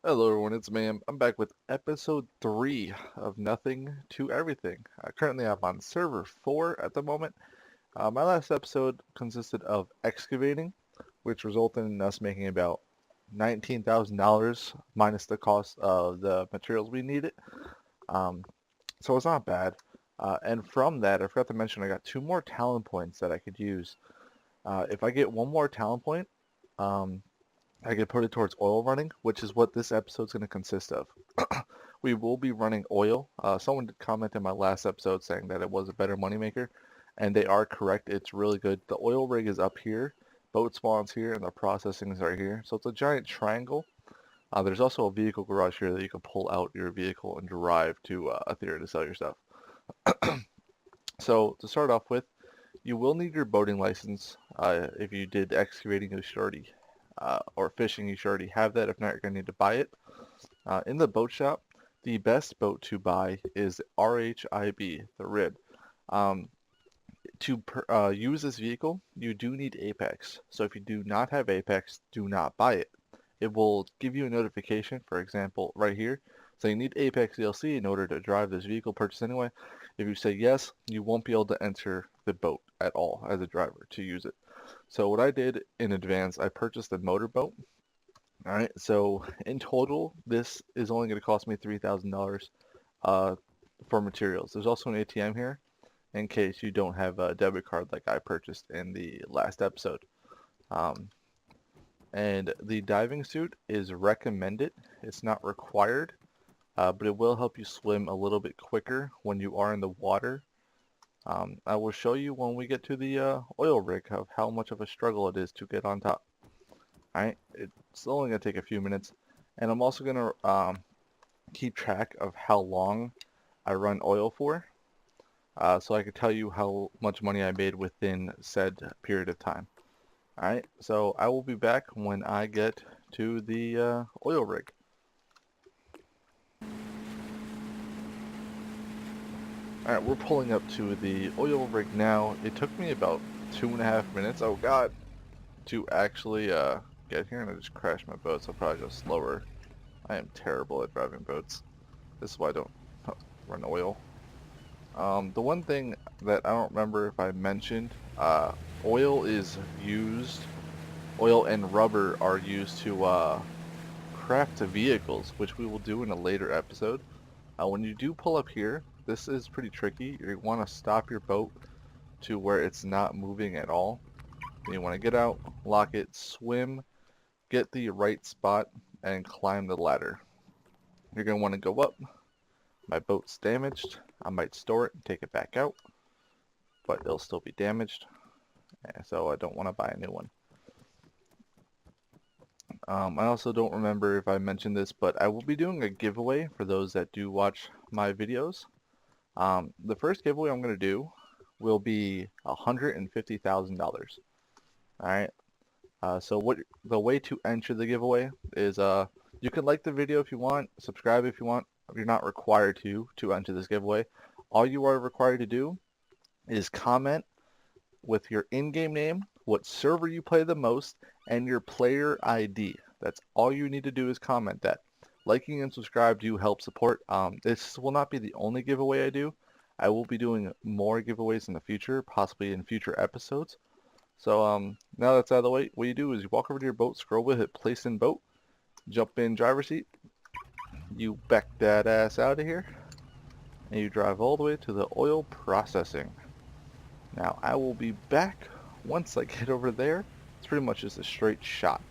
Hello everyone, it's Ma'am. I'm back with episode 3 of Nothing to Everything. Currently I'm on server 4 at the moment. My last episode consisted of excavating, which resulted in us making about $19,000 minus the cost of the materials we needed. Um, so it's not bad. And from that, I forgot to mention I got 2 more talent points that I could use. If I get 1 more talent point, um, I could put it towards oil running, which is what this episode's going to consist of. We will be running oil. Someone did comment in my last episode saying that it was a better moneymaker, and they are correct. It's really good. The oil rig is up here, boat spawns here, and the processing is right here. So it's a giant triangle. There's also a vehicle garage here that you can pull out your vehicle and drive to Ethereum to sell your stuff. So to start off with, you will need your boating license. If you did excavating, you should already, or fishing, you should already have that. If not, you're going to need to buy it. In the boat shop, the best boat to buy is RHIB, the RHIB. Um, to use this vehicle, you do need Apex. So if you do not have Apex, do not buy it. It will give you a notification, for example, right here. So you need Apex DLC in order to drive this vehicle purchase anyway. If you say yes, you won't be able to enter the boat at all as a driver to use it. So what I did in advance, I purchased a motorboat. All right, so in total, this is only going to cost me $3,000 uh, for materials. There's also an ATM here in case you don't have a debit card like I purchased in the last episode. Um, and the diving suit is recommended. It's not required, but it will help you swim a little bit quicker when you are in the water. I will show you when we get to the oil rig of how much of a struggle it is to get on top. Alright, it's only going to take a few minutes. And I'm also going to keep track of how long I run oil for, so I can tell you how much money I made within said period of time. Alright, so I will be back when I get to the oil rig. Alright, we're pulling up to the oil rig now. It took me about 2.5 minutes, oh god, to actually get here, and I just crashed my boat, so I'll probably go slower. I am terrible at driving boats. This is why I don't run oil. The one thing that I don't remember if I mentioned, oil is used, oil and rubber are used to craft vehicles, which we will do in a later episode. When you do pull up here, this is pretty tricky. You want to stop your boat to where it's not moving at all. Then you want to get out, lock it, swim, get the right spot, and climb the ladder. You're going to want to go up. My boat's damaged. I might store it and take it back out, but it'll still be damaged, and so I don't want to buy a new one. I also don't remember if I mentioned this, but I will be doing a giveaway for those that do watch my videos. The first giveaway I'm going to do will be $150,000. Alright, so what the way to enter the giveaway is you can like the video if you want, subscribe if you want. You're not required to enter this giveaway. All you are required to do is comment with your in-game name, what server you play the most, and your player ID. That's all you need to do is comment that. Liking and subscribe do help support. This will not be the only giveaway I do. I will be doing more giveaways in the future, possibly in future episodes. So now that's out of the way, what you do is you walk over to your boat, scroll wheel, hit place in boat, jump in driver's seat, you back that ass out of here, and you drive all the way to the oil processing. Now I will be back once I get over there. It's pretty much just a straight shot.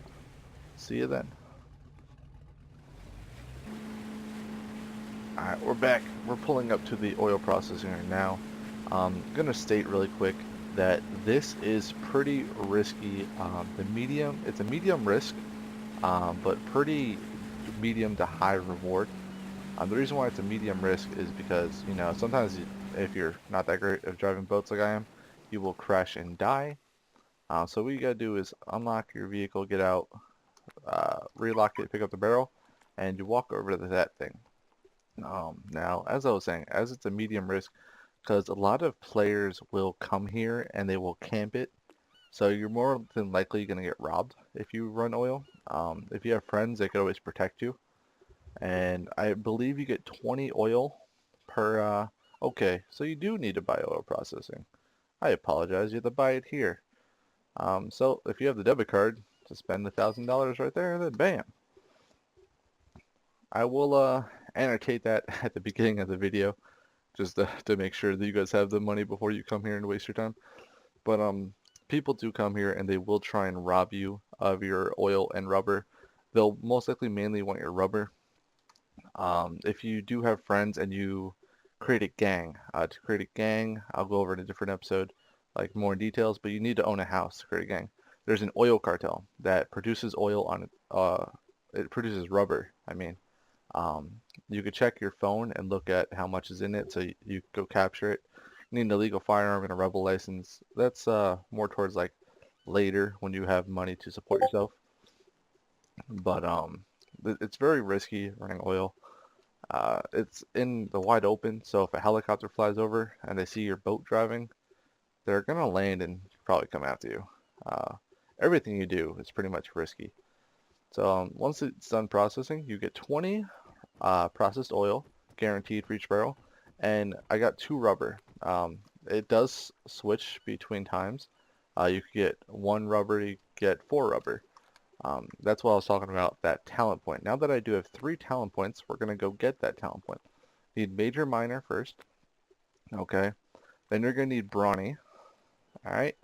See you then. Alright, we're back. We're pulling up to the oil processing right now. I'm gonna state really quick that this is pretty risky. It's a medium risk, but pretty medium to high reward. The reason why it's a medium risk is because, you know, sometimes if you're not that great at driving boats like I am, you will crash and die. So what you gotta do is unlock your vehicle, get out, relock it, pick up the barrel, and you walk over to that thing. Now, as I was saying, as it's a medium risk, because a lot of players will come here and they will camp it, so you're more than likely going to get robbed if you run oil. If you have friends, they could always protect you. and I believe you get 20 oil per, okay, so you do need to buy oil processing. I apologize, you have to buy it here. So if you have the debit card to spend $1,000 right there, then bam. I will annotate that at the beginning of the video just to make sure that you guys have the money before you come here and waste your time. But people do come here and they will try and rob you of your oil and rubber. They'll most likely mainly want your rubber. If you do have friends and you create a gang, to create a gang, I'll go over in a different episode, like more details, but you need to own a house to create a gang. There's an oil cartel that produces oil on it, it produces rubber, I mean. Um, you could check your phone and look at how much is in it so you go capture it. You need an illegal firearm and a rebel license. That's more towards like later when you have money to support yourself. But it's very risky running oil. It's in the wide open, so if a helicopter flies over and they see your boat driving, they're gonna land and probably come after you. Uh, Everything you do is pretty much risky. So once it's done processing, you get 20 processed oil guaranteed for each barrel, and I got 2 rubber. It does switch between times. You could get 1 rubber, you get 4 rubber. That's what I was talking about, that talent point. Now that I do have 3 talent points, we're going to go get that talent point. Need major minor first. Okay. Then you're going to need brawny. Alright.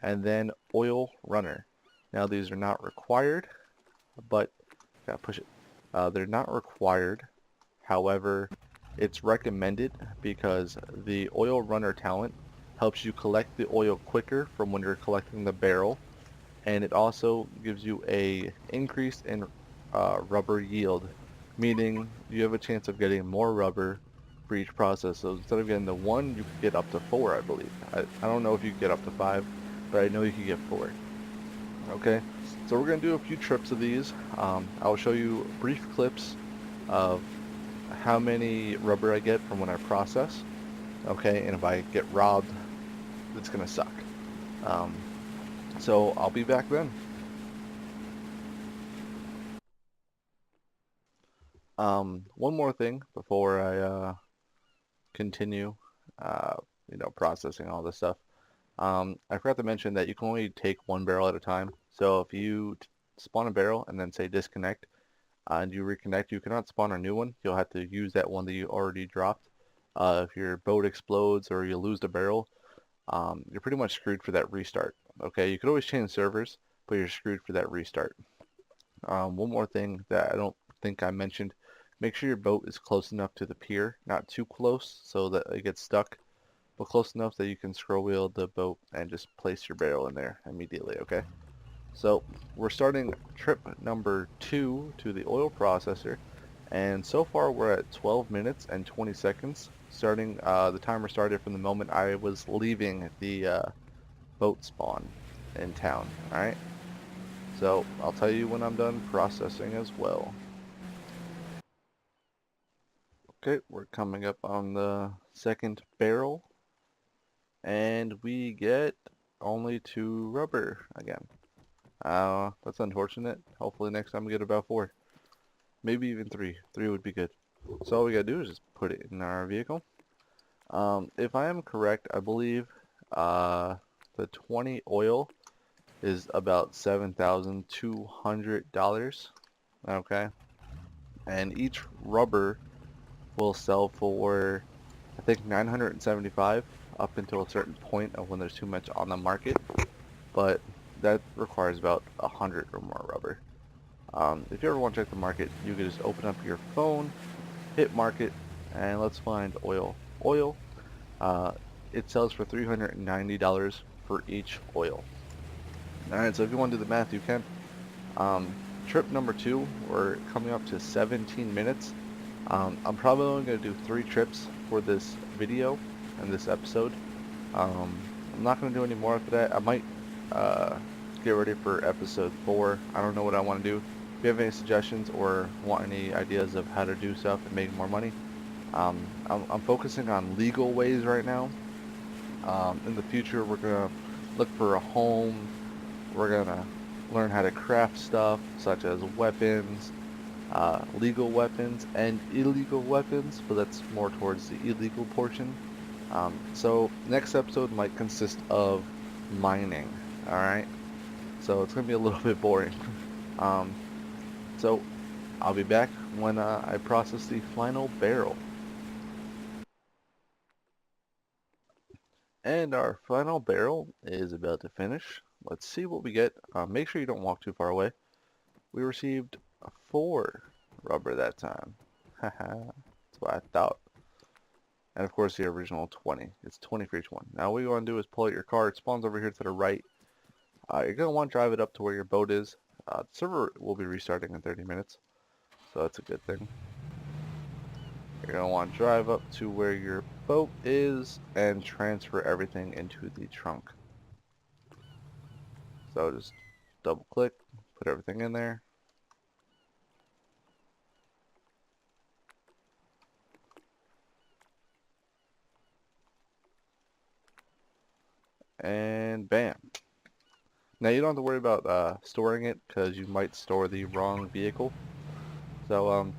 And then oil runner. Now these are not required, but gotta push it. They're not required. However, it's recommended because the oil runner talent helps you collect the oil quicker from when you're collecting the barrel, and it also gives you a increase in rubber yield, meaning you have a chance of getting more rubber for each process. So instead of getting the 1, you could get up to 4, I believe. I don't know if you could get up to 5, but I know you could get 4. Okay, so we're going to do a few trips of these. I'll show you brief clips of how many rubber I get from when I process. Okay, and if I get robbed, it's going to suck. Um, so I'll be back then. One more thing before I continue, processing all this stuff. I forgot to mention that you can only take 1 barrel at a time. So if you spawn a barrel and then say disconnect, and you reconnect, you cannot spawn a new one. You'll have to use that one that you already dropped. If your boat explodes or you lose the barrel, you're pretty much screwed for that restart. Okay, you could always change servers, but you're screwed for that restart. One more thing that I don't think I mentioned, make sure your boat is close enough to the pier, not too close so that it gets stuck, but close enough that you can scroll wheel the boat and just place your barrel in there immediately, okay? So we're starting trip number 2 to the oil processor, and so far we're at 12 minutes and 20 seconds. Starting, the timer started from the moment I was leaving the boat spawn in town, alright? So I'll tell you when I'm done processing as well. Okay, we're coming up on the 2nd barrel, and we get only 2 rubber again. That's unfortunate. Hopefully next time we get about 4. Maybe even 3. 3 would be good. So all we gotta do is just put it in our vehicle. If I am correct, I believe the 20 oil is about $7,200. Okay. And each rubber will sell for, I think, 975 up until a certain point of when there's too much on the market. But that requires about 100 or more rubber. If you ever want to check the market, you can just open up your phone, hit market, and let's find oil. Oil, it sells for $390 for each oil. Alright, so if you want to do the math, you can. Trip number 2, we're coming up to 17 minutes. I'm probably only going to do 3 trips for this video and this episode. I'm not going to do any more after that. I might get ready for episode 4. I don't know what I want to do. If you have any suggestions or want any ideas of how to do stuff and make more money, I'm focusing on legal ways right now. In the future, we're going to look for a home. We're going to learn how to craft stuff such as weapons, legal weapons and illegal weapons, but that's more towards the illegal portion. So next episode might consist of mining. All right, so it's gonna be a little bit boring. Um, so I'll be back when I process the final barrel. And our final barrel is about to finish. Let's see what we get. Make sure you don't walk too far away. We received 4 rubber that time. Haha, that's what I thought. And of course the original 20. It's 20 for each one. Now what you want to do is pull out your car. It spawns over here to the right. You're going to want to drive it up to where your boat is. The server will be restarting in 30 minutes. So that's a good thing. You're going to want to drive up to where your boat is and transfer everything into the trunk. So just double click, put everything in there. And bam. Now you don't have to worry about storing it because you might store the wrong vehicle. So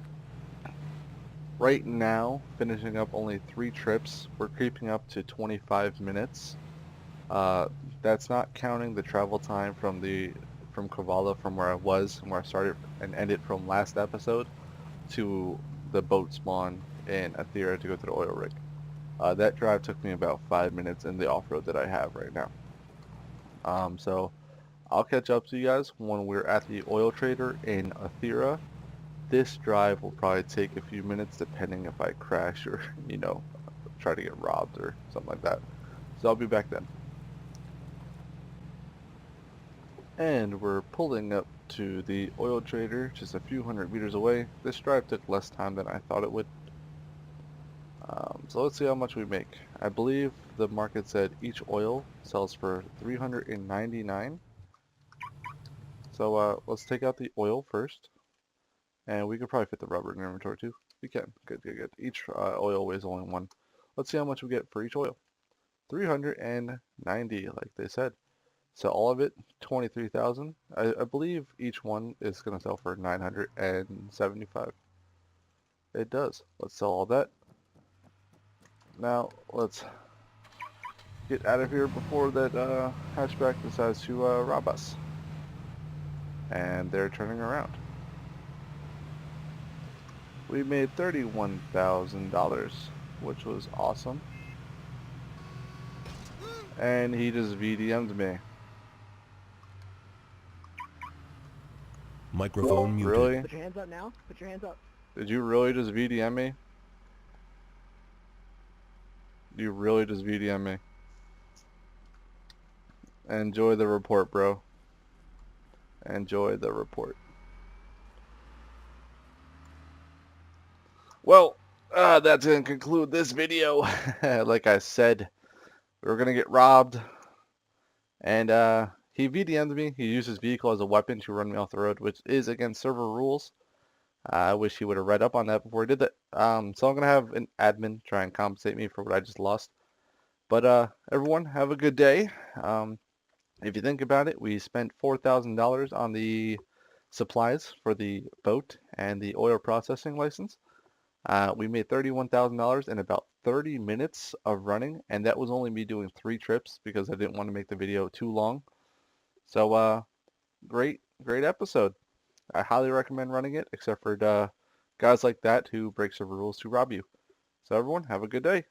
right now, finishing up only 3 trips, we're creeping up to 25 minutes. That's not counting the travel time from Kavala, from where I was and where I started and ended from last episode to the boat spawn in Athera to go to the oil rig. That drive took me about 5 minutes in the off-road that I have right now. So I'll catch up to you guys when we're at the oil trader in Athera. This drive will probably take a few minutes depending if I crash or, try to get robbed or something like that. So I'll be back then. And we're pulling up to the oil trader just a few hundred meters away. This drive took less time than I thought it would. So let's see how much we make. I believe the market said each oil sells for $399. So let's take out the oil first. And we could probably fit the rubber in inventory too. We can. Good, good, good. Each oil weighs only 1. Let's see how much we get for each oil. 390, like they said. So all of it, 23,000. I believe each one is going to sell for 975. It does. Let's sell all that. Now, let's get out of here before that hatchback decides to rob us. And they're turning around. We made $31,000, which was awesome. And he just VDM'd me. Microphone muted. Really? Put your hands up now. Put your hands up. Did you really just VDM me? You really just VDM me? Enjoy the report, bro. Enjoy the report. Well, that's going to conclude this video. Like I said, we were going to get robbed. And he VDM'd me. He used his vehicle as a weapon to run me off the road, which is against server rules. I wish he would have read up on that before he did that. So I'm going to have an admin try and compensate me for what I just lost. But everyone, have a good day. If you think about it, we spent $4,000 on the supplies for the boat and the oil processing license. We made $31,000 in about 30 minutes of running, and that was only me doing 3 trips because I didn't want to make the video too long. So, great episode. I highly recommend running it, except for guys like that who break server rules to rob you. So everyone, have a good day.